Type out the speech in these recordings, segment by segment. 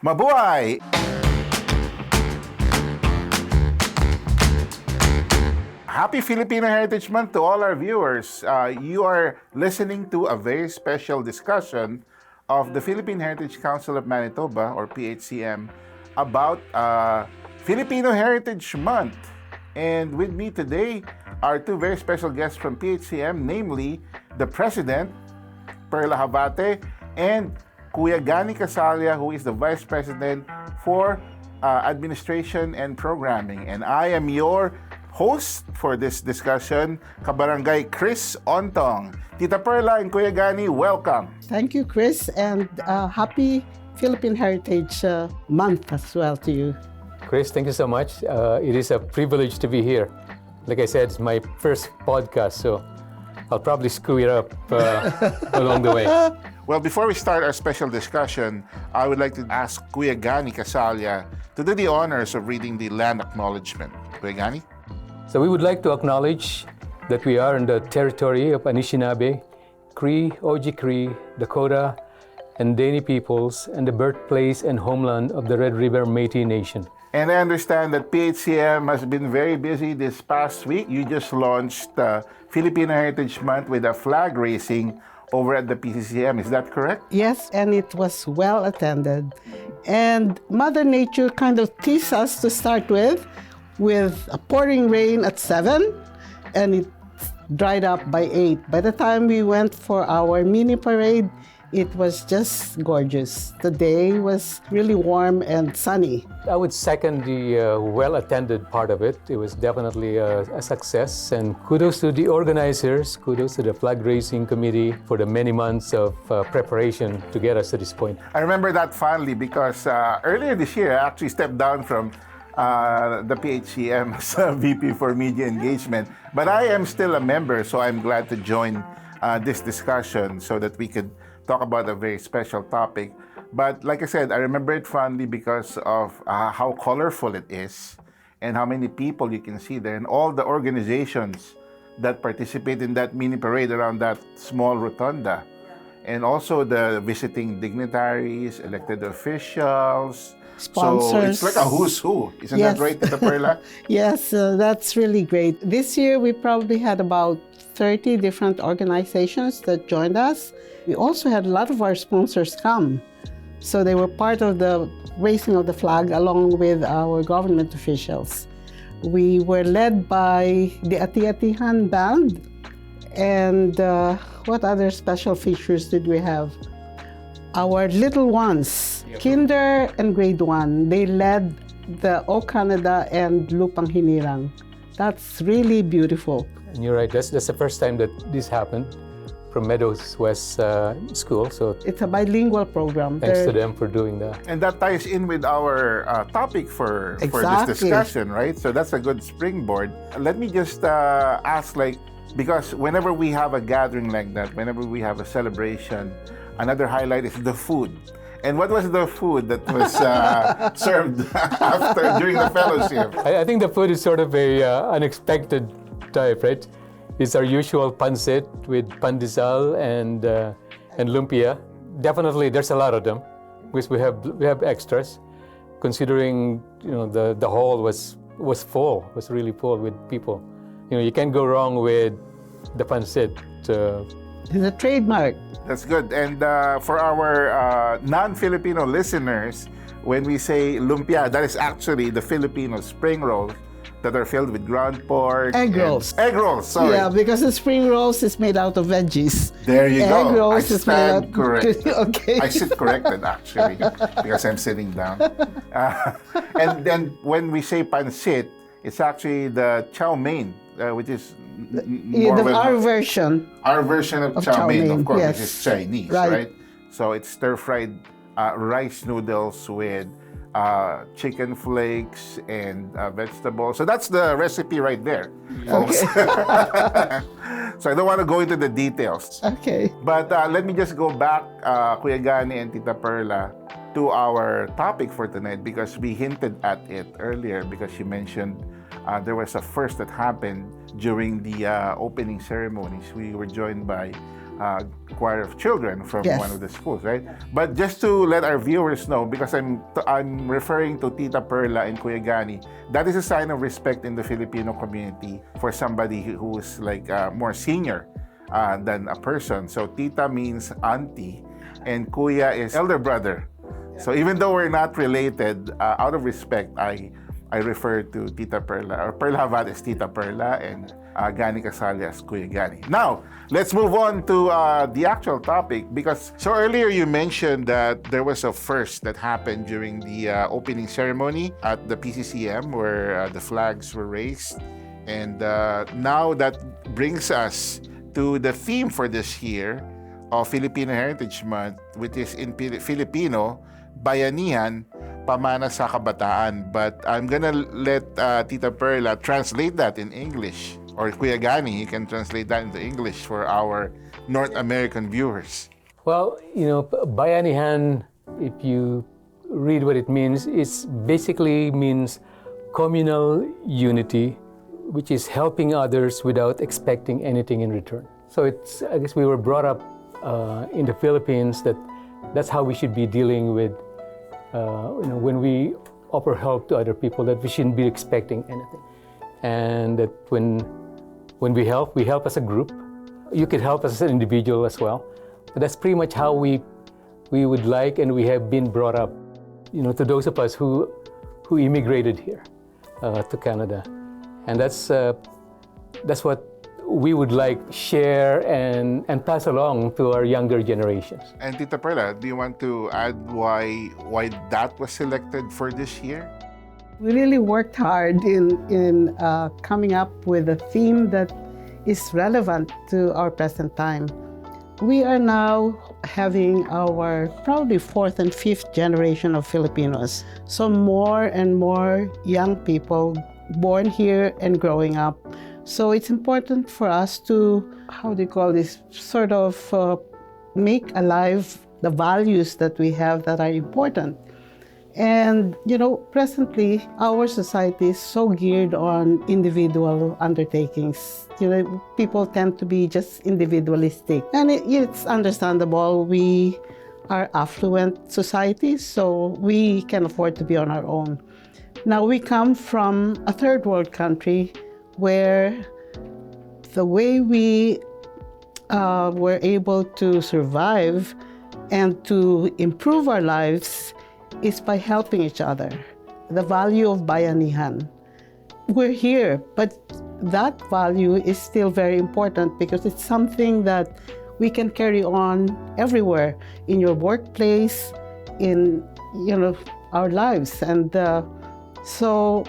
Mabuhay! Happy Filipino Heritage Month to all our viewers. You are listening to a very special discussion of the Philippine Heritage Council of Manitoba, or PHCM, about Filipino Heritage Month. And with me today are two very special guests from PHCM, namely the President, Perla Javate, and Kuya Gani Casalla, who is the Vice President for Administration and Programming. And I am your host for this discussion, Kabarangay Chris Ontong. Tita Perla and Kuya Gani, welcome. Thank you, Chris, and happy Philippine Heritage Month as well to you. Chris, thank you so much. It is a privilege to be here. Like I said, it's my first podcast, so I'll probably screw it up along the way. Well, before we start our special discussion, I would like to ask Kuya Gani Casalla to do the honors of reading the land acknowledgement. Kuya Gani? So we would like to acknowledge that we are in the territory of Anishinaabe, Cree, Oji-Cree, Dakota, and Dene peoples, and the birthplace and homeland of the Red River Métis Nation. And I understand that PHCM has been very busy this past week. You just launched Filipino Heritage Month with a flag raising over at the PCCM. Is that correct? Yes, and it was well attended. And Mother Nature kind of teased us to start with a pouring rain at 7, and it dried up by 8. By the time we went for our mini parade, it was just gorgeous. The day was really warm and sunny. I would second the well-attended part of it. It was definitely a success, and kudos to the organizers, kudos to the flag raising committee for the many months of preparation to get us to this point. I remember that fondly because earlier this year, I actually stepped down from the PHCM as VP for Media Engagement. But I am still a member, so I'm glad to join this discussion so that we could talk about a very special topic. But like I said, I remember it fondly because of how colorful it is and how many people you can see there and all the organizations that participate in that mini parade around that small rotunda. And also the visiting dignitaries, elected officials, sponsors. So it's like a who's who. Isn't Yes. that right, Tita Perla? Yes, that's really great. This year, we probably had about 30 different organizations that joined us. We also had a lot of our sponsors come. So they were part of the raising of the flag along with our government officials. We were led by the Ati-Atihan band. And what other special features did we have? Our little ones, kinder and grade 1, they led the O Canada and Lupang Hinirang. That's really beautiful. And you're right, that's the first time that this happened from Meadows West School. So It's a bilingual program. thanks to them for doing that. And that ties in with our topic for this Exactly. discussion, right? So that's a good springboard. Let me just ask, because whenever we have a gathering like that, whenever we have a celebration, another highlight is the food. And what was the food that was served during the fellowship? I think the food is sort of a unexpected type, right? It's our usual pancit with pandesal and lumpia. Definitely, there's a lot of them because we have extras. Considering the hall was really full with people. You can't go wrong with the pancit. It's a trademark. That's good. And for our non-Filipino listeners, when we say lumpia, that is actually the Filipino spring rolls that are filled with ground pork. Egg rolls. Egg rolls, sorry. Yeah, because the spring rolls is made out of veggies. There you go. Egg rolls I is made out. stand corrected. Okay. I sit corrected, actually, because I'm sitting down. And then when we say pancit, it's actually the chow mein, which is Our version. Our version of chow mein, of course, yes. which is Chinese, right? So it's stir-fried rice noodles with chicken flakes and vegetables. So that's the recipe right there, folks. So I don't want to go into the details. Okay. But let me just go back, Kuya Gani and Tita Perla, to our topic for tonight because we hinted at it earlier because you mentioned there was a first that happened during the opening ceremonies. We were joined by choir of children from Yes. one of the schools, right? But just to let our viewers know, because I'm referring to Tita Perla and Kuya Gani, that is a sign of respect in the Filipino community for somebody who's like more senior than a person. So Tita means auntie, and Kuya is elder brother. So even though we're not related, out of respect, I refer to Tita Perla, or Perla Javate as Tita Perla, and Gani Casalla as Kuya Gani. Now, let's move on to the actual topic, because so earlier you mentioned that there was a first that happened during the opening ceremony at the PCCM where the flags were raised. And now that brings us to the theme for this year of Filipino Heritage Month, which is in Filipino, Bayanihan, Pamana sa Kabataan. But I'm gonna let Tita Perla translate that in English. Or Kuya Gani, you can translate that into English for our North American viewers. Well, Bayanihan, if you read what it means, it basically means communal unity, which is helping others without expecting anything in return. So I guess we were brought up in the Philippines that's how we should be dealing with, when we offer help to other people, that we shouldn't be expecting anything. And that when we help as a group. You could help as an individual as well. But that's pretty much how we would like, and we have been brought up, to those of us who immigrated here to Canada. And that's what we would like share and pass along to our younger generations. And Tita Perla, do you want to add why that was selected for this year? We really worked hard in coming up with a theme that is relevant to our present time. We are now having our probably fourth and fifth generation of Filipinos. So more and more young people born here and growing up. So it's important for us to, sort of make alive the values that we have that are important. And, presently, our society is so geared on individual undertakings. People tend to be just individualistic. And it's understandable. We are affluent society, so we can afford to be on our own. Now, we come from a third world country where the way we were able to survive and to improve our lives is by helping each other. The value of Bayanihan. We're here, but that value is still very important because it's something that we can carry on everywhere, in your workplace, in our lives. And so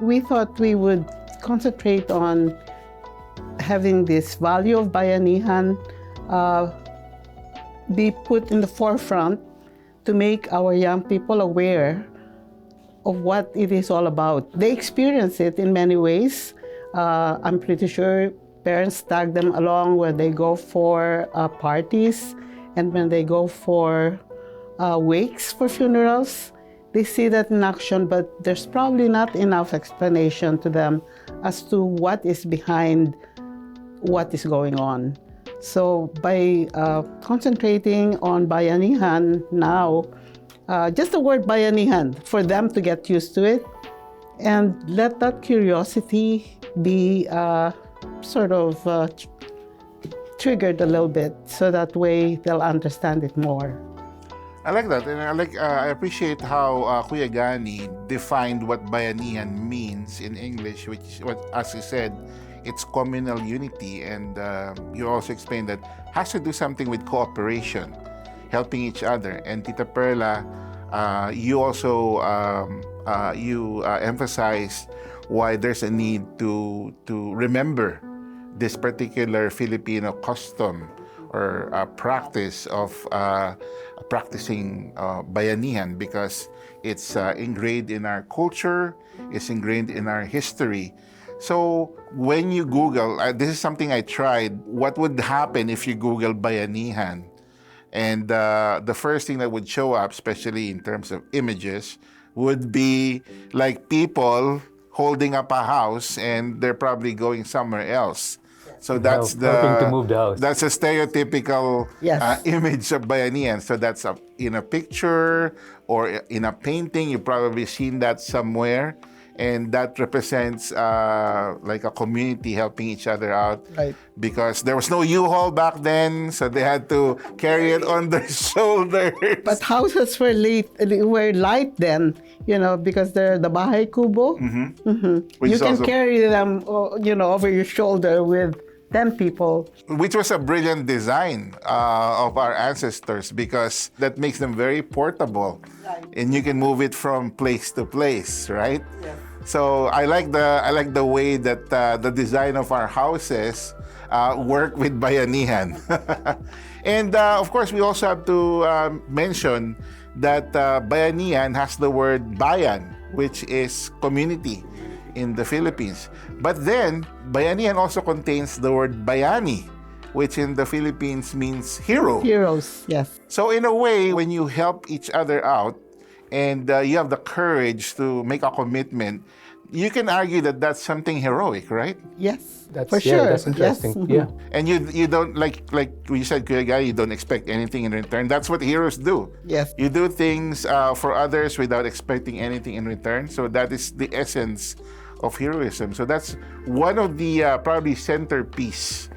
we thought we would concentrate on having this value of Bayanihan be put in the forefront to make our young people aware of what it is all about. They experience it in many ways. I'm pretty sure parents tag them along when they go for parties and when they go for wakes for funerals. They see that in action, but there's probably not enough explanation to them as to what is behind what is going on. So by concentrating on Bayanihan now, just the word Bayanihan, for them to get used to it, and let that curiosity be triggered a little bit, so that way they'll understand it more. I like that, and I appreciate how Kuya Gani defined what Bayanihan means in English, which, as you said, it's communal unity, and you also explained that has to do something with cooperation, helping each other. And Tita Perla, you also emphasized why there's a need to remember this particular Filipino custom or practice of practicing Bayanihan, because it's ingrained in our culture, it's ingrained in our history. So when you Google, this is something I tried, what would happen if you Google Bayanihan? And the first thing that would show up, especially in terms of images, would be like people holding up a house and they're probably going somewhere else. So that's Helping to move the house. That's a stereotypical Yes. image of Bayanihan. So that's in a picture or in a painting. You've probably seen that somewhere. And that represents like a community helping each other out. Right. Because there was no U-Haul back then, so they had to carry it on their shoulders. But houses were light then, because they're the bahay kubo. Which You is can also- carry them, over your shoulder with 10 people. Which was a brilliant design of our ancestors because that makes them very portable. Right. And you can move it from place to place, right? Yes. So I like the way that the design of our houses work with Bayanihan. And of course, we also have to mention that Bayanihan has the word bayan, which is community in the Philippines. But then, Bayanihan also contains the word bayani, which in the Philippines means hero. Heroes, yes. So in a way, when you help each other out and you have the courage to make a commitment, you can argue that that's something heroic, right? Yes, That's, for yeah, sure. that's interesting. Yes. Yeah. And you don't, like we said, Kuya Gani, you don't expect anything in return. That's what heroes do. Yes. You do things for others without expecting anything in return. So that is the essence of heroism. So that's one of the probably centerpiece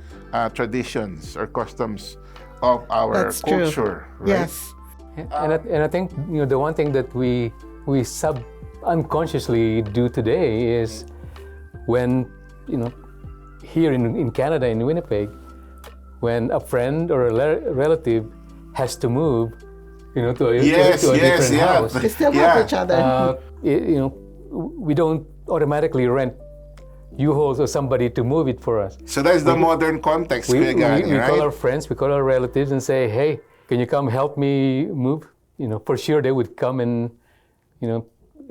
traditions or customs of our That's true. culture, right? Yes. And I think the one thing that we unconsciously do today is when here in Canada, in Winnipeg, when a friend or a relative has to move to a different house, We still help each other. we don't automatically rent U-Hauls or somebody to move it for us. So that's the modern context, We Kuya Gani, call right? our friends, we call our relatives and say, hey, can you come help me move? For sure they would come and,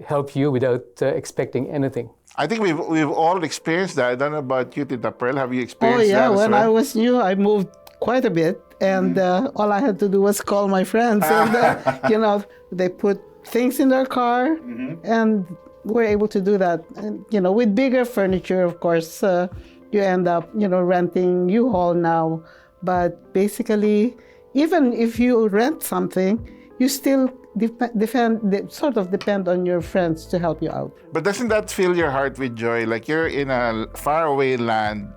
help you without expecting anything. I think we've all experienced that. I don't know about you, Tita Pearl. Have you experienced yeah, that as when well? I was new, I moved quite a bit, and all I had to do was call my friends, and they put things in their car, and we're able to do that. And with bigger furniture, of course, you end up renting U-Haul now. But basically, even if you rent something, you still depend on your friends to help you out. But doesn't that fill your heart with joy? Like you're in a faraway land,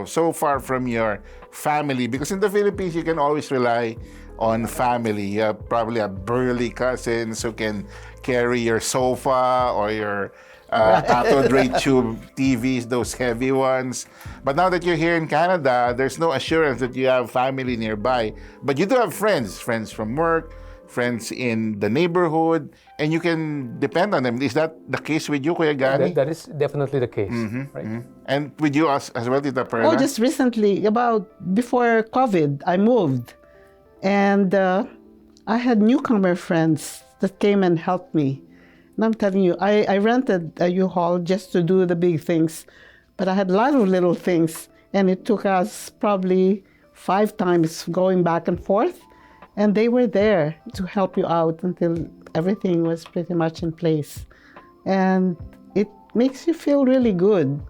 so far from your family. Because in the Philippines, you can always rely on family. You have probably a burly cousins who can carry your sofa or your cathode ray tube TVs, those heavy ones. But now that you're here in Canada, there's no assurance that you have family nearby. But you do have friends from work, friends in the neighborhood, and you can depend on them. Is that the case with you, Kuya Gani? That is definitely the case. Right? And with you as well, Tita Perla? Just recently, before COVID, I moved. And I had newcomer friends that came and helped me. And I'm telling you, I rented a U-Haul just to do the big things. But I had a lot of little things. And it took us probably 5 times going back and forth. And they were there to help you out until everything was pretty much in place. And it makes you feel really good,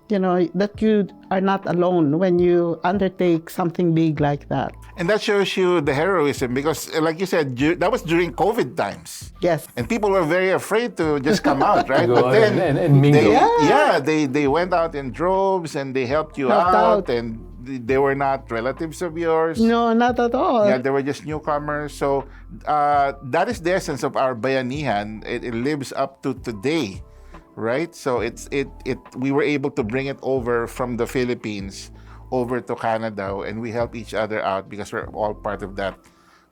that you are not alone when you undertake something big like that. And that shows you the heroism because, like you said, that was during COVID times. Yes. And people were very afraid to just come out, right? Go out and mingle. They went out in droves and they helped you Helped out. and they were not relatives of yours. No, not at all. Yeah, they were just newcomers. So that is the essence of our Bayanihan. It lives up to today, right? So we were able to bring it over from the Philippines over to Canada, and we help each other out because we're all part of that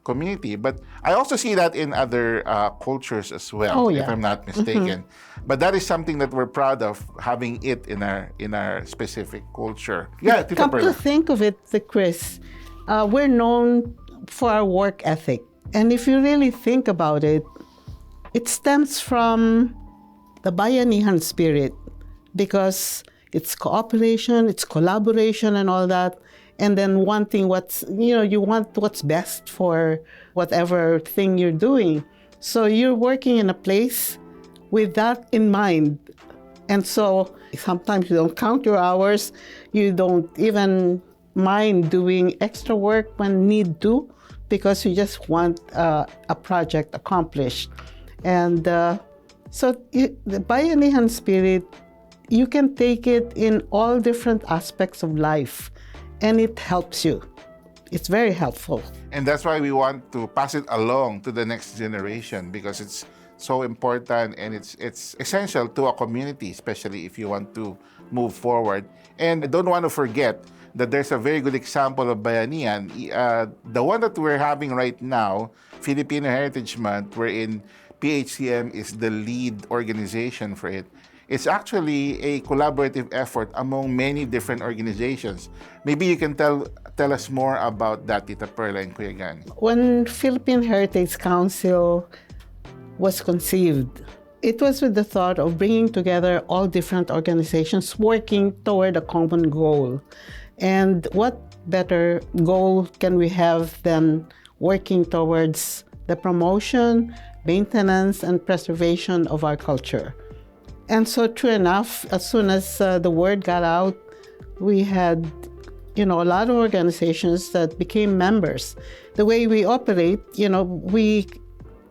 community. But I also see that in other cultures as well, if I'm not mistaken. But that is something that we're proud of, having it in our specific culture. Yeah, Tita Come Perla. to think of it, Chris, we're known for our work ethic. And if you really think about it, it stems from the Bayanihan spirit because it's cooperation, it's collaboration and all that. And then wanting you want what's best for whatever thing you're doing. So you're working in a place with that in mind. And so sometimes you don't count your hours, you don't even mind doing extra work when need to, because you just want a project accomplished. And the Bayanihan spirit, you can take it in all different aspects of life, and it helps you. It's very helpful. And that's why we want to pass it along to the next generation, because it's so important and it's essential to a community, especially if you want to move forward. And I don't want to forget that there's a very good example of Bayanihan. The one that we're having right now, Filipino Heritage Month, wherein PHCM is the lead organization for it. It's actually a collaborative effort among many different organizations. Maybe you can tell us more about that, Tita Perla and Kuya Gani. When Philippine Heritage Council was conceived, it was with the thought of bringing together all different organizations working toward a common goal. And what better goal can we have than working towards the promotion, maintenance, and preservation of our culture? And so true enough, as soon as the word got out, we had a lot of organizations that became members. The way we operate, we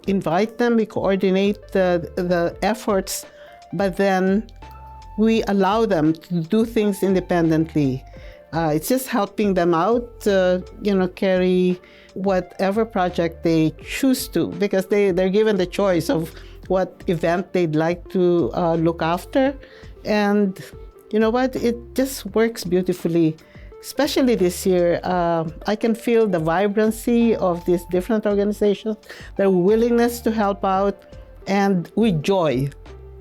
invite them, we coordinate the efforts, but then we allow them to do things independently. It's just helping them out, carry whatever project they choose to, because they're given the choice of what event they'd like to look after. And you know what? It just works beautifully. Especially this year, I can feel the vibrancy of these different organizations, their willingness to help out, and with joy.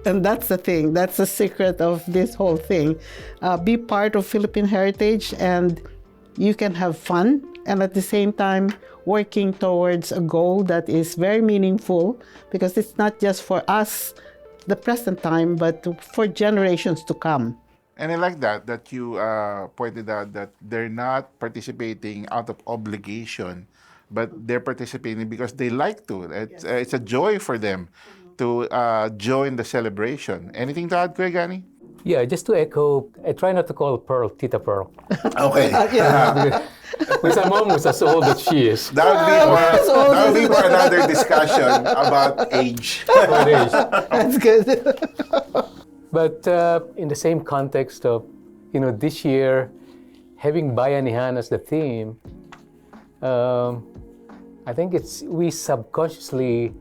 And that's the thing, that's the secret of this whole thing. Be part of Philippine Heritage, and you can have fun, and at the same time, working towards a goal that is very meaningful, because it's not just for us, the present time, but for generations to come. And I like that you pointed out that they're not participating out of obligation, but they're participating because they like to. It's a joy for them to join the celebration. Anything to add, Kuya Gani? Yeah, just to echo, I try not to call Pearl Tita Pearl. Okay. Because I'm almost as old as she is. That would be for another discussion about age. Old age. That's good. But in the same context of, this year, having Bayanihan as the theme, I think we subconsciously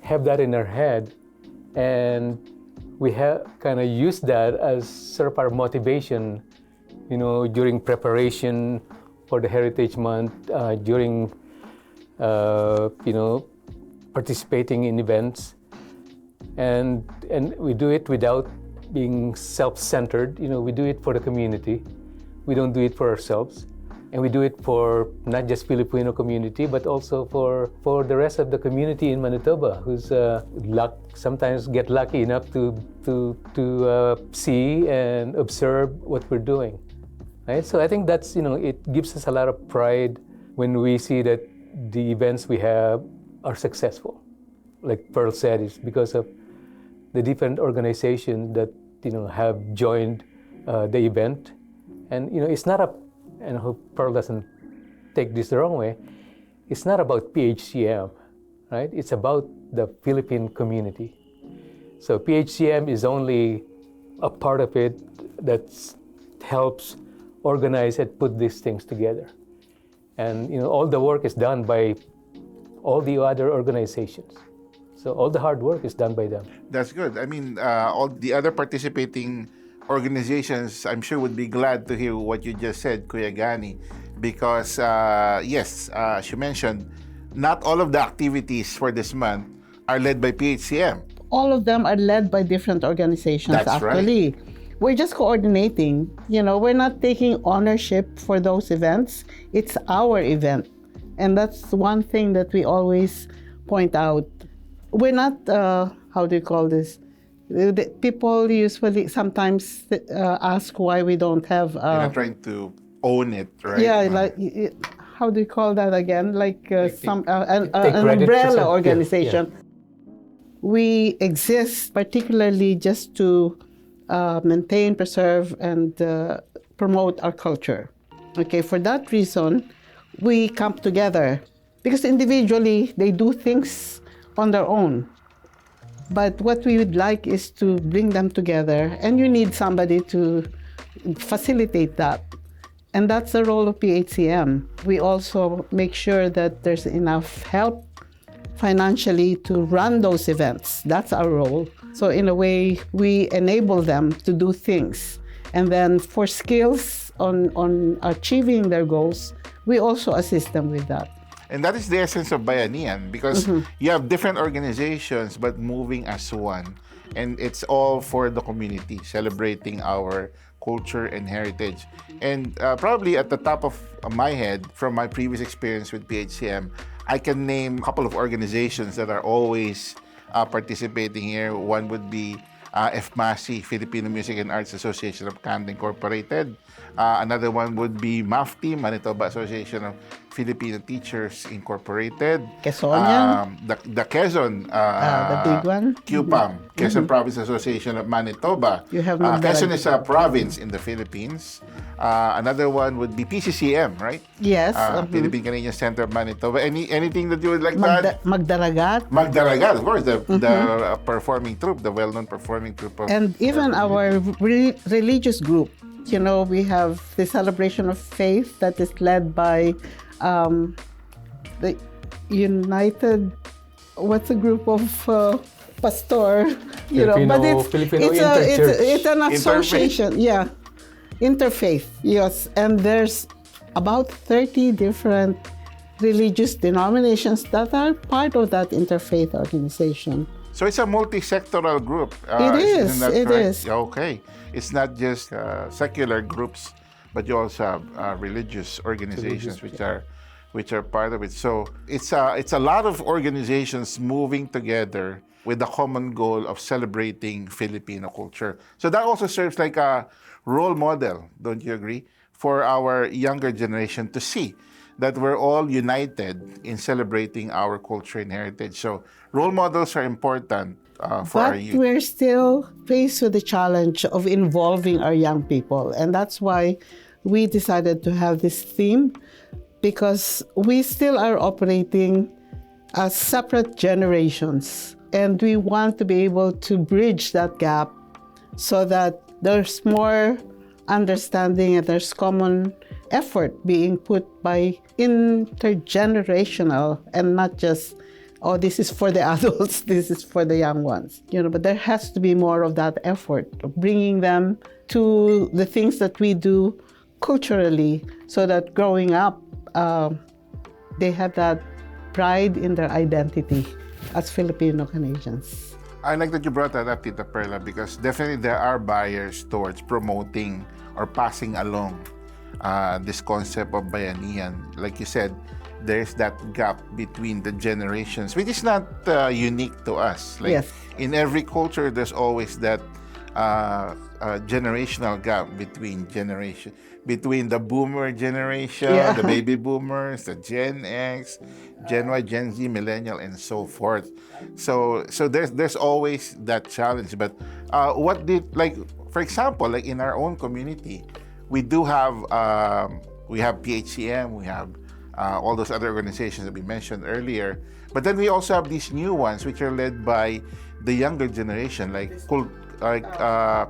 have that in our head, and we have kind of used that as sort of our motivation, during preparation for the Heritage Month, during, participating in events. And we do it without being self-centered. We do it for the community. We don't do it for ourselves. And we do it for not just Filipino community, but also for the rest of the community in Manitoba, who's sometimes get lucky enough to see and observe what we're doing. Right? So I think that's, it gives us a lot of pride when we see that the events we have are successful. Like Pearl said, it's because of the different organizations that have joined the event, and it's not and I hope Pearl doesn't take this the wrong way. It's not about PHCM, right? It's about the Philippine community. So PHCM is only a part of it that helps organize and put these things together, and all the work is done by all the other organizations. So all the hard work is done by them. That's good. I mean, all the other participating organizations, I'm sure, would be glad to hear what you just said, Kuya Gani, because yes, as you mentioned, not all of the activities for this month are led by PHCM. All of them are led by different organizations. That's actually. Right. We're just coordinating. We're not taking ownership for those events. It's our event. And that's one thing that we always point out. We're not, how do you call this? People usually sometimes ask why we don't have... You're not trying to own it, right? Yeah, like, how do you call that again? Like an umbrella organization. Yeah. We exist particularly just to maintain, preserve, and promote our culture. Okay, for that reason, we come together because individually they do things on their own. But what we would like is to bring them together, and you need somebody to facilitate that. And that's the role of PHCM. We also make sure that there's enough help financially to run those events. That's our role. So in a way, we enable them to do things. And then for skills on achieving their goals, we also assist them with that. And that is the essence of Bayanihan, because you have different organizations but moving as one. And it's all for the community, celebrating our culture and heritage. And probably at the top of my head, from my previous experience with PHCM, I can name a couple of organizations that are always participating here. One would be FMASI, Filipino Music and Arts Association of Canada Incorporated. Another one would be MAFTI, Manitoba Association of Filipino Teachers Incorporated. Quezonian. The Quezon. The big one. QPAM, Quezon Province Association of Manitoba. You have Quezon is a province in the Philippines. Another one would be PCCM, right? Yes. Philippine Canadian Center of Manitoba. Anything that you would like to add? Magdaragat. Magdaragat, of course, the performing troupe, the well-known performing troupe. And even our religious group. You know, we have the celebration of faith that is led by the United, what's a group of pastor, you know, but it's an association, yeah, interfaith, yes, and there's about 30 different religious denominations that are part of that interfaith organization. So it's a multi-sectoral group. It is. Isn't that it correct? is. Okay. It's not just secular groups, but you also have religious organizations which are part of it. So it's a lot of organizations moving together with the common goal of celebrating Filipino culture. So that also serves like a role model, don't you agree, for our younger generation to see that we're all united in celebrating our culture and heritage. So role models are important for our youth. But we're still faced with the challenge of involving our young people. And that's why we decided to have this theme, because we still are operating as separate generations. And we want to be able to bridge that gap so that there's more understanding and there's common effort being put by intergenerational and not just, oh, this is for the adults, this is for the young ones. You know, but there has to be more of that effort of bringing them to the things that we do culturally so that growing up, they have that pride in their identity as Filipino Canadians. I like that you brought that up, Tita Perla, because definitely there are barriers towards promoting or passing along this concept of Bayanihan. Like you said, there's that gap between the generations, which is not unique to us. Like Yes. in every culture, there's always that generational gap between the boomer generation, the baby boomers, the Gen X, Gen Y, Gen Z, millennial, and so forth. So there's always that challenge. But for example, like in our own community, we do have PHCM, we have all those other organizations that we mentioned earlier. But then we also have these new ones which are led by the younger generation, like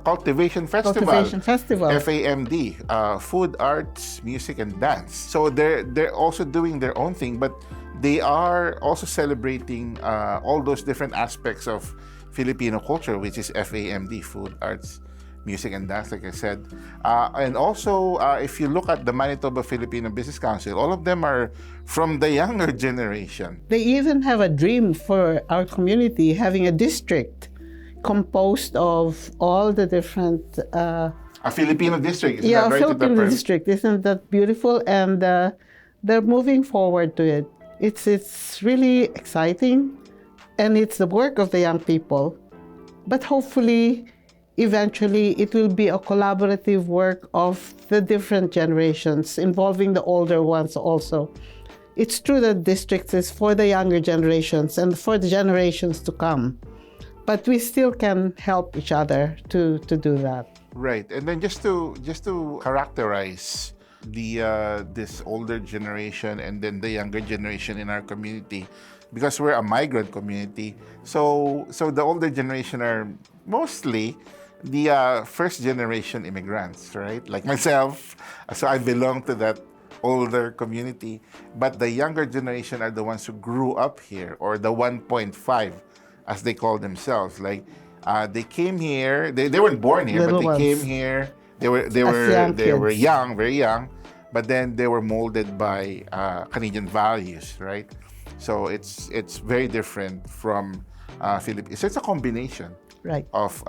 Cultivation Festival, FAMD, Food, Arts, Music, and Dance. So they're also doing their own thing, but they are also celebrating all those different aspects of Filipino culture, which is FAMD, Food, Arts, Music, and Dance, like I said. And also, if you look at the Manitoba Filipino Business Council, all of them are from the younger generation. They even have a dream for our community, having a district composed of all the different... a Filipino district, isn't that right? A Filipino district. Isn't that beautiful? And they're moving forward to it. It's really exciting, and it's the work of the young people. But hopefully, eventually, it will be a collaborative work of the different generations, involving the older ones also. It's true that districts is for the younger generations and for the generations to come. But we still can help each other to do that. Right, and then just to characterize the this older generation and then the younger generation in our community, because we're a migrant community. So the older generation are mostly the first generation immigrants, right? Like myself, so I belong to that older community. But the younger generation are the ones who grew up here, or the 1.5, as they call themselves. Like they came here. They weren't born here, Little but they ones. came here. They were kids. young, very young, but then they were molded by Canadian values, right? So it's very different from Philippines. So it's a combination Right. of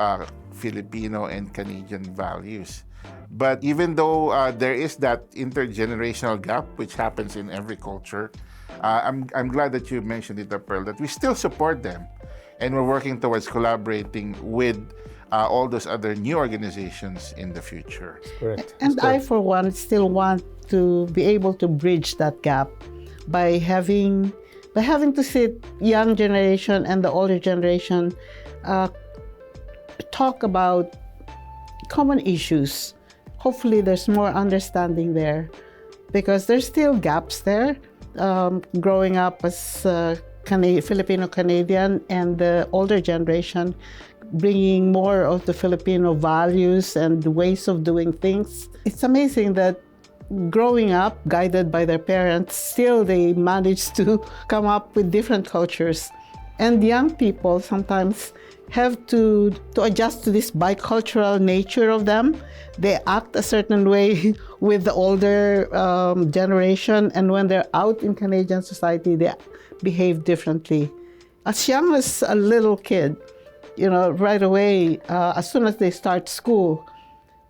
Filipino and Canadian values. But even though there is that intergenerational gap, which happens in every culture, I'm glad that you mentioned it, Pearl, that we still support them, and we're working towards collaborating with all those other new organizations in the future. Correct. And I, for one, still want to be able to bridge that gap by having to sit young generation and the older generation talk about common issues. Hopefully, there's more understanding there, because there's still gaps there. Growing up as Filipino Canadian and the older generation, bringing more of the Filipino values and ways of doing things. It's amazing that growing up, guided by their parents, still they manage to come up with different cultures. And young people sometimes have to adjust to this bicultural nature of them. They act a certain way with the older generation, and when they're out in Canadian society, they behave differently. As young as a little kid, right away, as soon as they start school,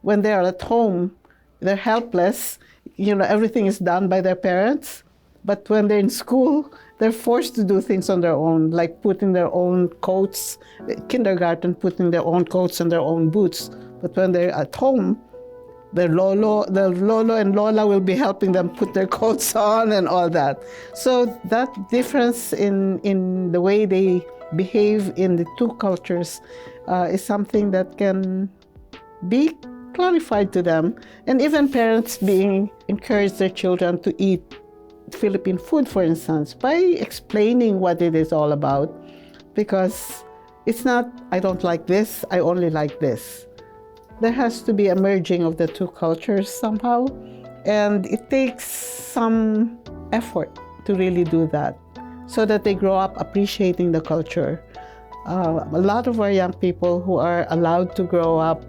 when they're at home, they're helpless. Everything is done by their parents. But when they're in school, they're forced to do things on their own, like putting their own coats, kindergarten, putting their own coats and their own boots. But when they're at home, the lolo and lola will be helping them put their coats on and all that. So that difference in the way they behave in the two cultures is something that can be clarified to them. And even parents being encouraged their children to eat Philippine food, for instance, by explaining what it is all about, because it's not, I don't like this, I only like this. There has to be a merging of the two cultures somehow, and it takes some effort to really do that, so that they grow up appreciating the culture. A lot of our young people who are allowed to grow up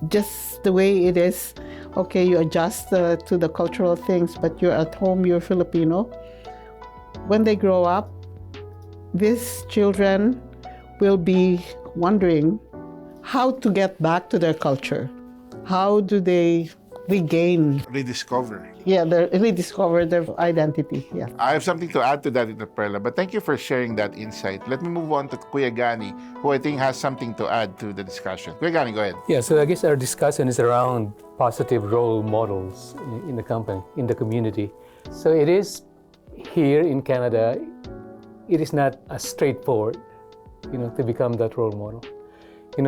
just the way it is, okay, you adjust to the cultural things, but you're at home, you're Filipino. When they grow up, these children will be wondering how to get back to their culture. How do they regain? Rediscover. Yeah, they rediscover their identity. Yeah. I have something to add to that, Perla, but thank you for sharing that insight. Let me move on to Kuya Gani, who I think has something to add to the discussion. Kuya Gani, go ahead. Yeah, so I guess our discussion is around positive role models in the company, in the community. So it is here in Canada, it is not as straightforward, to become that role model.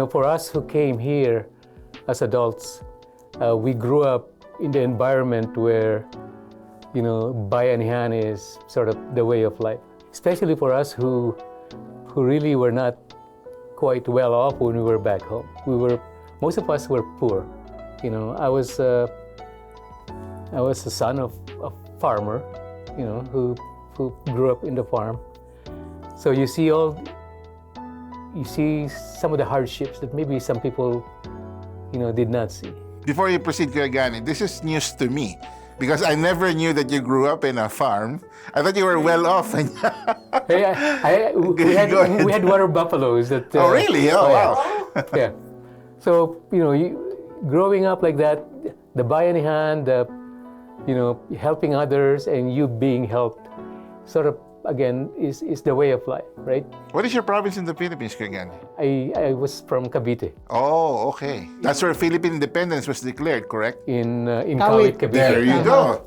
For us who came here as adults, we grew up in the environment where, Bayanihan is sort of the way of life. Especially for us who really were not quite well off when we were back home. Most of us were poor. I was a son of a farmer, who grew up in the farm. So you see some of the hardships that maybe some people, did not see. Before you proceed, Kuya Gani, this is news to me, because I never knew that you grew up in a farm. I thought you were well off. Hey, we had water buffaloes. That, oh, really? Oh, wow. Yeah. Yeah. So, growing up like that, the Bayanihan, helping others and you being helped, sort of, again, is the way of life, right? What is your province in the Philippines, Kuya Gani? I was from Cavite. Oh, okay. That's where Philippine independence was declared, correct? In Kawit, Cavite. There you go.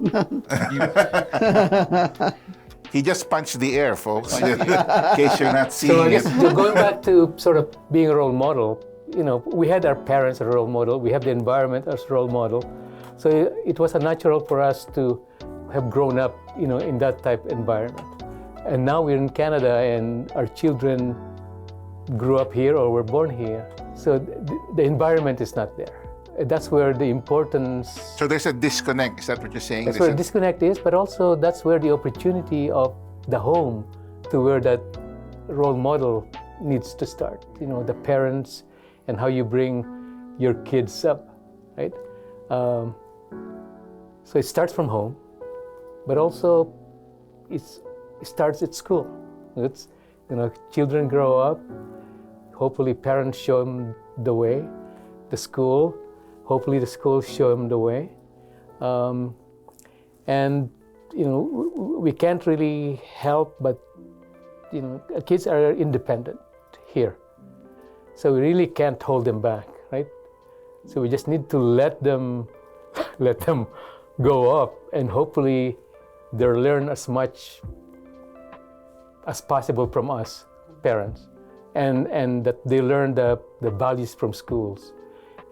He just punched the air, folks, in case you're not So I seeing guess it. going back to sort of being a role model, we had our parents as a role model, we have the environment as a role model. So it was a natural for us to have grown up, in that type of environment. And now we're in Canada and our children grew up here or were born here. So the environment is not there. That's where the importance. So there's a disconnect. Is that what you're saying? That's where the disconnect is, but also that's where the opportunity of the home to where that role model needs to start. The parents and how you bring your kids up, right? So it starts from home, but also it starts at school. It's, children grow up, hopefully parents show them the way, the school, hopefully the school show them the way. And, we can't really help, but, kids are independent here. So we really can't hold them back, right? So we just need to let them go up, and hopefully they'll learn as much as possible from us, parents, and that they learn the values from schools.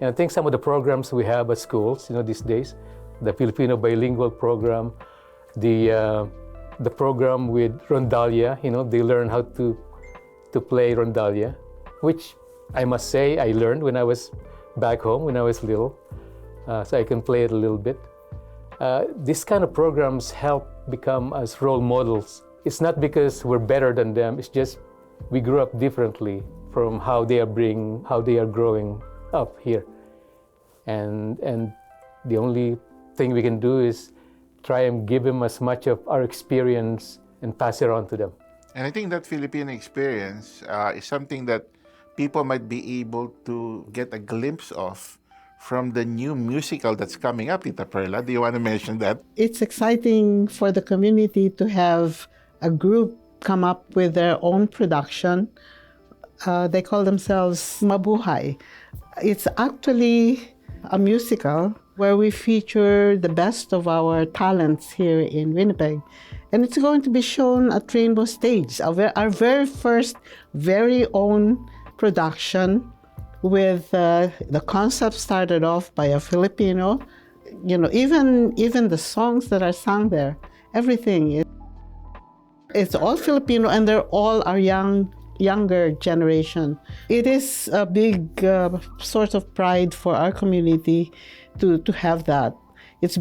And I think some of the programs we have at schools, these days, the Filipino bilingual program, the program with rondalia, they learn how to play rondalia, which I must say I learned when I was back home when I was little, so I can play it a little bit. These kind of programs help become as role models. It's not because we're better than them, it's just we grew up differently from how they are growing up here. And the only thing we can do is try and give them as much of our experience and pass it on to them. And I think that Filipino experience is something that people might be able to get a glimpse of from the new musical that's coming up, Tita Perla. Do you want to mention that? It's exciting for the community to have a group come up with their own production. They call themselves Mabuhay. It's actually a musical where we feature the best of our talents here in Winnipeg. And it's going to be shown at Rainbow Stage, our very first, very own production with the concept started off by a Filipino. Even the songs that are sung there, everything it's all Filipino, and they're all our younger generation. It is a big source of pride for our community to have that. It's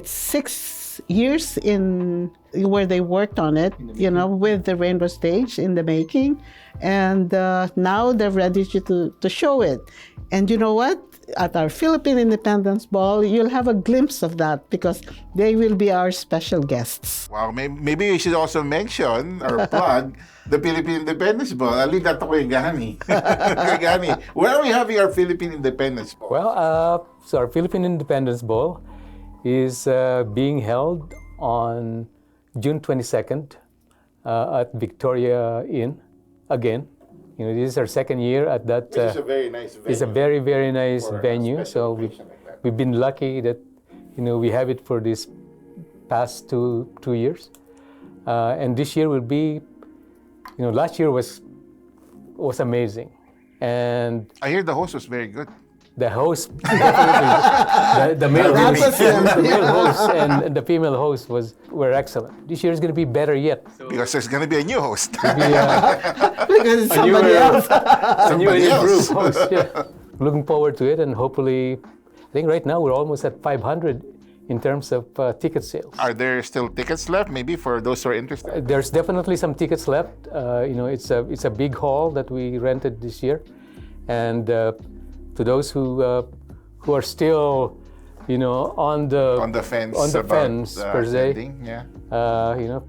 6 years in where they worked on it, with the Rainbow Stage in the making, and now they're ready to show it. And you know what? At our Philippine Independence Ball, you'll have a glimpse of that because they will be our special guests. Wow, maybe we should also mention or plug the Philippine Independence Ball. I'll leave that to kay Gani. Kay Gani, where are we having our Philippine Independence Ball? Well, so our Philippine Independence Ball is being held on June 22nd at Victoria Inn again. This is our second year at that. Which is a very nice venue. It's a very, very nice for a venue. special So occasion like that. we've been lucky that we have it for this past two years, and this year will be. Last year was amazing, and I hear the host was very good. the host definitely the male host, the male host and the female host were excellent. This year is going to be better yet. Because there's going to be a new host. Because it's somebody else. A new and Somebody else. improved host. Yeah. Looking forward to it, and hopefully, I think right now we're almost at 500 in terms of ticket sales. Are there still tickets left, maybe, for those who are interested? There's definitely some tickets left. It's a big hall that we rented this year, and to those who are still, on the fence per se, attending, yeah.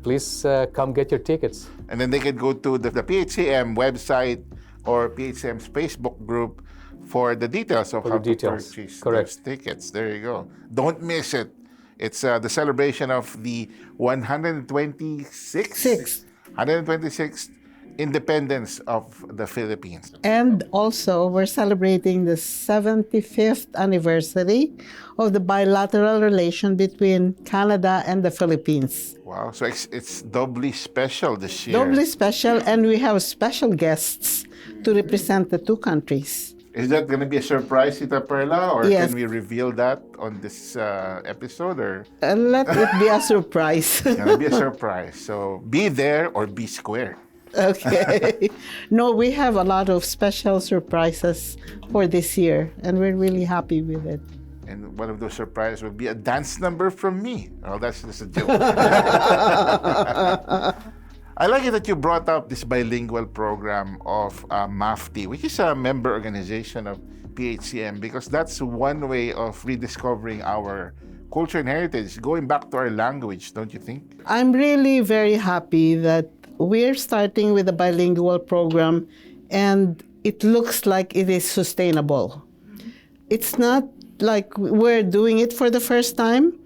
please come get your tickets. And then they can go to the PHCM website or PHCM's Facebook group for the details of how to purchase those tickets. There you go. Don't miss it. It's the celebration of the 126th independence of the Philippines. And also, we're celebrating the 75th anniversary of the bilateral relation between Canada and the Philippines. Wow, so it's doubly special this year. Doubly special, and we have special guests to represent the two countries. Is that going to be a surprise, Tita Perla, or Yes. can we reveal that on this episode? Or Let it be a surprise. it's going to be a surprise. So be there or be square. Okay. No, we have a lot of special surprises for this year, and we're really happy with it. And one of those surprises will be a dance number from me. Oh, that's just a joke. I like it that you brought up this bilingual program of MAFTI, which is a member organization of PHCM, because that's one way of rediscovering our culture and heritage, going back to our language, don't you think? I'm really very happy that we're starting with a bilingual program, and it looks like it is sustainable. It's not like we're doing it for the first time.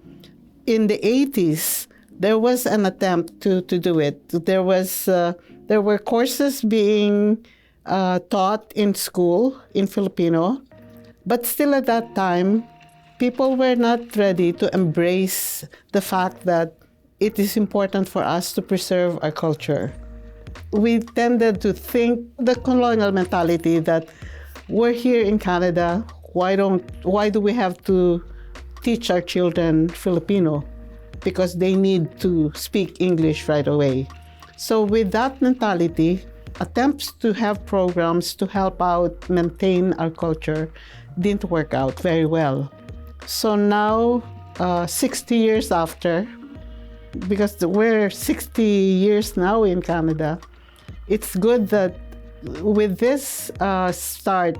In the 80s, there was an attempt to do it. There were courses being taught in school in Filipino, but still at that time, people were not ready to embrace the fact that it is important for us to preserve our culture. We tended to think the colonial mentality that we're here in Canada, why do we have to teach our children Filipino? Because they need to speak English right away. So with that mentality, attempts to have programs to help out maintain our culture didn't work out very well. So now, 60 years after, because we're 60 years now in Canada, it's good that with this start,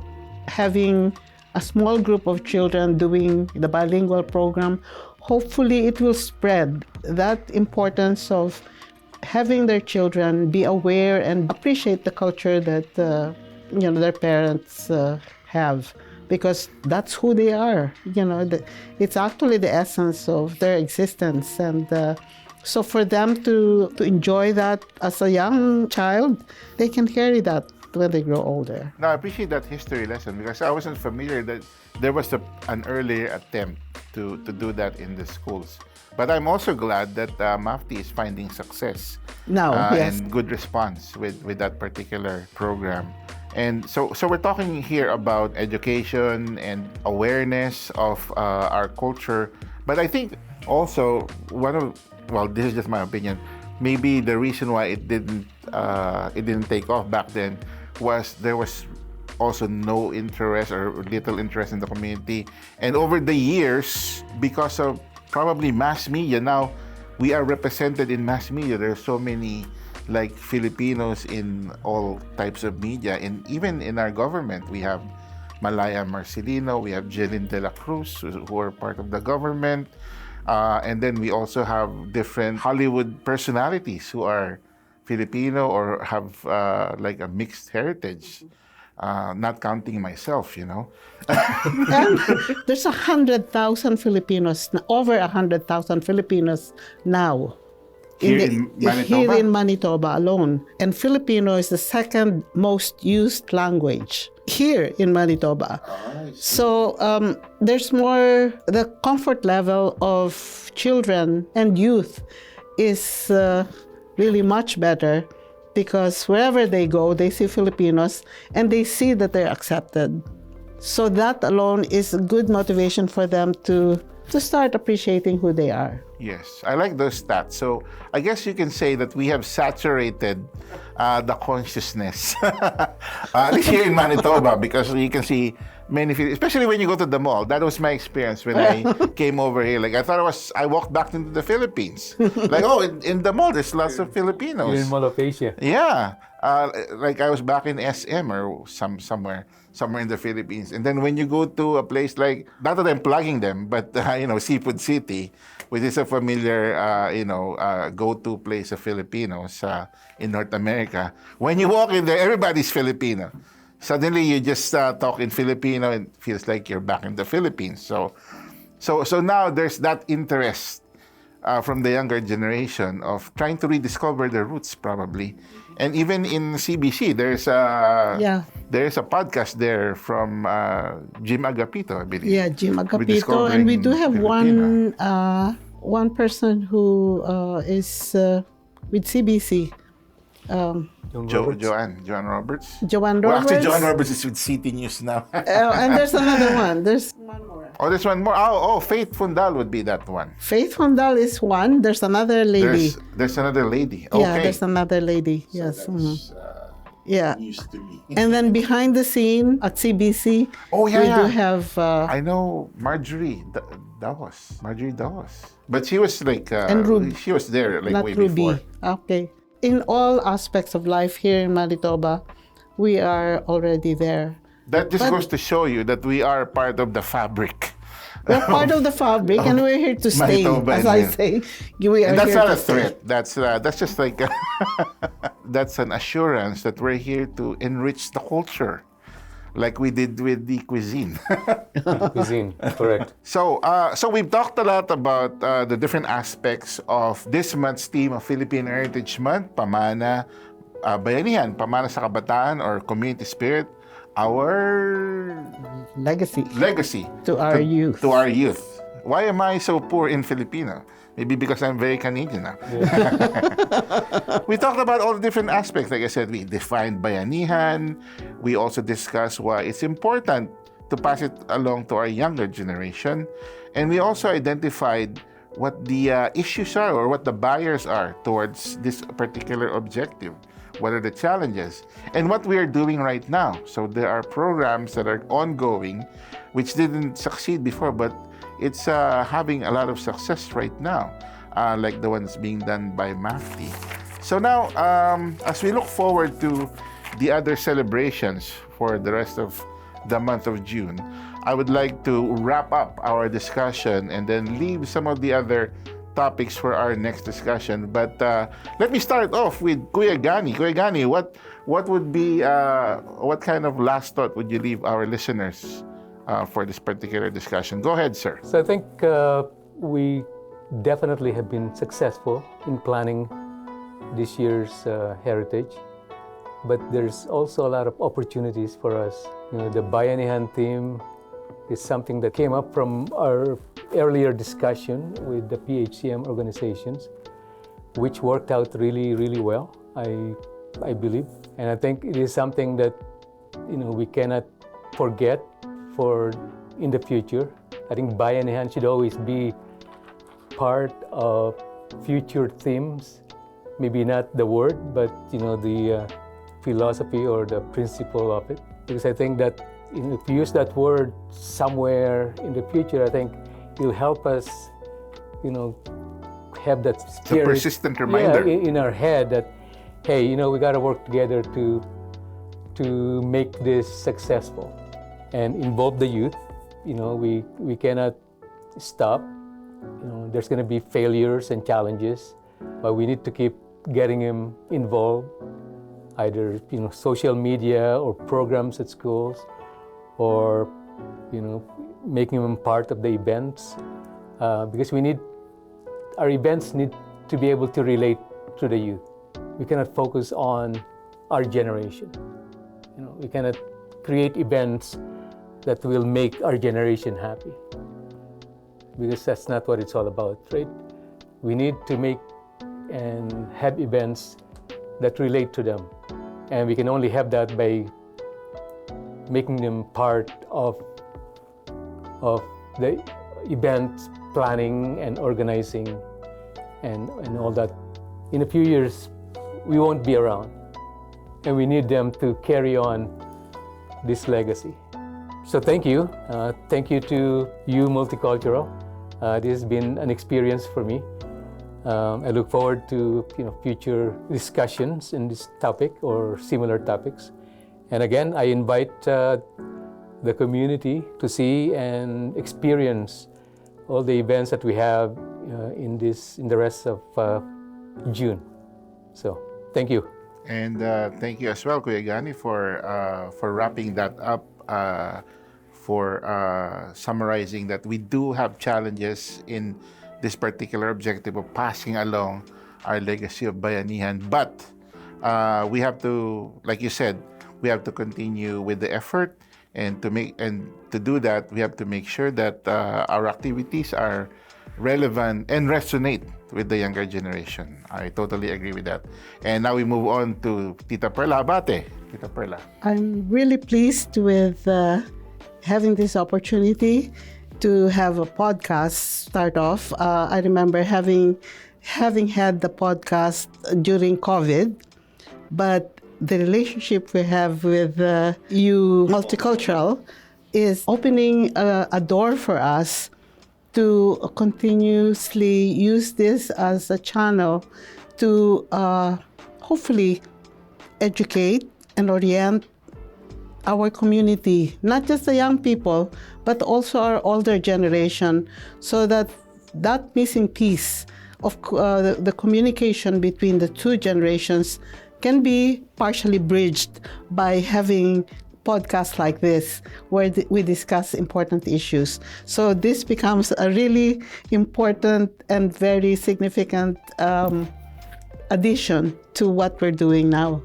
having a small group of children doing the bilingual program, hopefully it will spread that importance of having their children be aware and appreciate the culture that their parents have, because that's who they are. It's actually the essence of their existence, and so for them to enjoy that as a young child, they can carry that when they grow older. Now, I appreciate that history lesson because I wasn't familiar that there was an earlier attempt to do that in the schools. But I'm also glad that MAFTI is finding success Now, yes. and good response with that particular program. And so we're talking here about education and awareness of our culture. But I think also this is just my opinion, maybe the reason why it didn't take off back then was there was also no interest or little interest in the community. And over the years, because of probably mass media, now we are represented in mass media. There are so many Filipinos in all types of media, and even in our government, we have Malaya Marcelino, we have Jeline de la Cruz, who are part of the government, and then we also have different Hollywood personalities who are Filipino or have a mixed heritage. Not counting myself, And there's 100,000 Filipinos, over 100,000 Filipinos now. In Manitoba? Here in Manitoba alone. And Filipino is the second most used language here in Manitoba. So there's more, the comfort level of children and youth is really much better, because wherever they go, they see Filipinos and they see that they're accepted. So that alone is a good motivation for them to start appreciating who they are. Yes, I like those stats. So I guess you can say that we have saturated the consciousness, at least here in Manitoba, because you can see many, especially when you go to the mall. That was my experience when I came over here. I thought I walked back into the Philippines. In the mall, there's lots of Filipinos. You're in Mall of Asia. Yeah, I was back in SM or somewhere in the Philippines. And then when you go to a place not that I'm plugging them, but Seafood City, which is a familiar go-to place of Filipinos in North America. When you walk in there, everybody's Filipino. Suddenly you just talk in Filipino and it feels like you're back in the Philippines. So now there's that interest from the younger generation of trying to rediscover their roots, probably. And even in CBC, there's a Yeah. there's a podcast there from Jim Agapito, I believe. Yeah, Jim Agapito, Rediscovering and we do have Filipino. one person who is with CBC, Joanne Roberts. Joanne Well, actually, Roberts. Joanne Roberts is with City News now. And there's another one. There's one more. Oh, there's one more. Oh, Faith Fundal would be that one. Faith Hondal is one. There's another lady. There's another lady. Okay. Yeah, there's another lady. Yes. That's, Yeah. news to me. And then behind the scene at CBC, Oh, yeah, we yeah. do have I know Marjorie Dawes. Marjorie Dawes. But she was like, And Ruby. she was there like not way Ruby. before. Okay. In all aspects of life here in Manitoba, we are already there. That just goes to show you that we are part of the fabric. We're part of the fabric, and we're here to stay. Manitoba, As I yeah. say, we are And that's here not to a stay. threat. That's just like that's an assurance that we're here to enrich the culture, like we did with the cuisine. Cuisine, correct. So we've talked a lot about the different aspects of this month's theme of Filipino Heritage Month, pamana, bayanihan, pamana sa kabataan or community spirit, our legacy To our youth. To our youth. Why am I so poor in Filipino? Maybe because I'm very Canadian now. We talked about all the different aspects. Like I said, we defined bayanihan. We also discussed why it's important to pass it along to our younger generation. And we also identified what the issues are or what the barriers are towards this particular objective. What are the challenges? And what we are doing right now. So there are programs that are ongoing which didn't succeed before, but it's having a lot of success right now, like the ones being done by MAFTI. So now, as we look forward to the other celebrations for the rest of the month of June, I would like to wrap up our discussion and then leave some of the other topics for our next discussion. But let me start off with Kuya Gani. Kuya Gani, what would be what kind of last thought would you leave our listeners for this particular discussion? Go ahead, sir. So I think we definitely have been successful in planning this year's heritage, but there's also a lot of opportunities for us. You know, the Bayanihan theme is something that came up from our earlier discussion with the PHCM organizations, which worked out really, really well, I believe. And I think it is something that, you know, we cannot forget for in the future. I think Bayanihan should always be part of future themes, maybe not the word, but, you know, the philosophy or the principle of it. Because I think that if you use that word somewhere in the future, I think it'll help us, you know, have that spirit, a persistent reminder. in our head that, hey, you know, we got to work together to make this successful and involve the youth. You know, we cannot stop. You know, there's going to be failures and challenges, but we need to keep getting them involved, either, you know, social media or programs at schools, or, you know, making them part of the events, because our events need to be able to relate to the youth. We cannot focus on our generation. You know, we cannot create events that will make our generation happy, because that's not what it's all about, right? We need to make and have events that relate to them, and we can only have that by making them part of the event planning and organizing and all that. In a few years, we won't be around, and we need them to carry on this legacy. So thank you. Thank you to you, Multicultural. This has been an experience for me. I look forward to, you know, future discussions in this topic or similar topics. And again, I invite the community to see and experience all the events that we have in the rest of June. So thank you. And thank you as well, Kuya Gani, for wrapping that up, for summarizing that we do have challenges in this particular objective of passing along our legacy of Bayanihan. But we have to, like you said, we have to continue with the effort, and to do that, we have to make sure that our activities are relevant and resonate with the younger generation. I totally agree with that. And now we move on to Tita Perla Javate. Tita Perla. I'm really pleased with having this opportunity to have a podcast start off. I remember having had the podcast during COVID, but the relationship we have with you Multicultural is opening a door for us to continuously use this as a channel to hopefully educate and orient our community, not just the young people, but also our older generation, so that that missing piece of the communication between the two generations can be partially bridged by having podcasts like this, where we discuss important issues. So this becomes a really important and very significant addition to what we're doing now.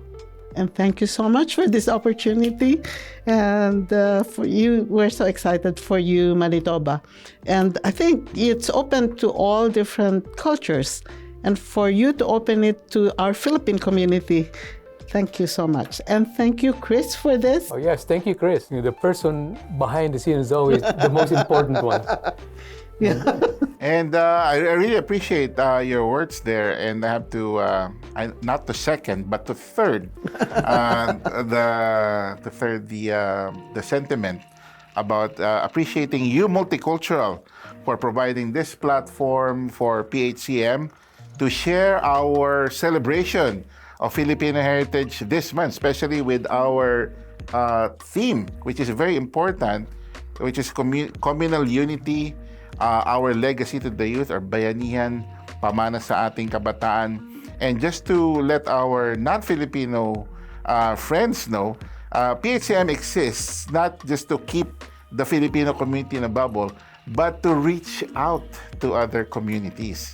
And thank you so much for this opportunity. And for you, we're so excited for you, Manitoba. And I think it's open to all different cultures. And for you to open it to our Philippine community, thank you so much. And thank you, Chris, for this. Oh yes, thank you, Chris. The person behind the scenes is always the most important one. Yeah. And I really appreciate your words there, and I have to not to second but to third the sentiment about appreciating you Multicultural for providing this platform for PHCM to share our celebration of Filipino heritage this month, especially with our theme, which is very important, which is communal unity. Our legacy to the youth, our Bayanihan, pamana sa ating kabataan. And just to let our non-Filipino friends know, PHCM exists not just to keep the Filipino community in a bubble, but to reach out to other communities.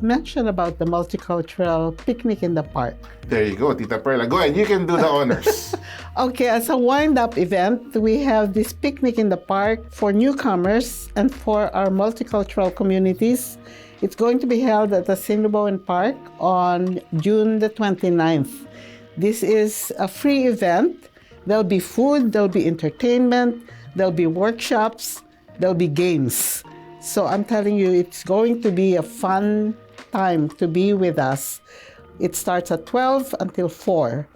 Mention about the multicultural picnic in the park. There you go, Tita Perla. Go ahead, you can do the honors. Okay, as a wind-up event, we have this picnic in the park for newcomers and for our multicultural communities. It's going to be held at the Sinubuan Park on June the 29th. This is a free event. There'll be food, there'll be entertainment, there'll be workshops, there'll be games. So I'm telling you, it's going to be a fun time to be with us. It starts at 12 until 4.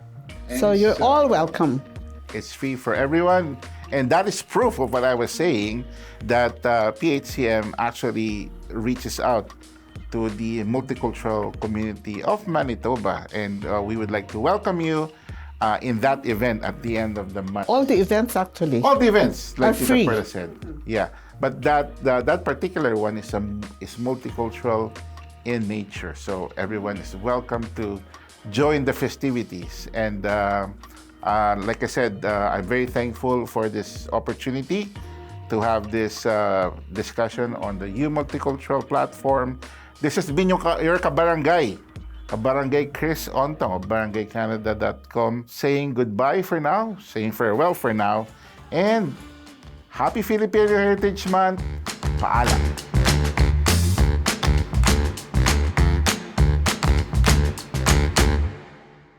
So you're all welcome. It's free for everyone. And that is proof of what I was saying, that PHCM actually reaches out to the multicultural community of Manitoba. And we would like to welcome you in that event at the end of the month. All the events, actually. All the events, like are free. Tita Perla said. Yeah, but that particular one is multicultural in nature. So everyone is welcome to join the festivities. And like I said, I'm very thankful for this opportunity to have this discussion on the U Multicultural platform. This has been your kabarangay Chris Ontong of barangaycanada.com, saying goodbye for now, saying farewell for now, and Happy Filipino Heritage Month. Paalam.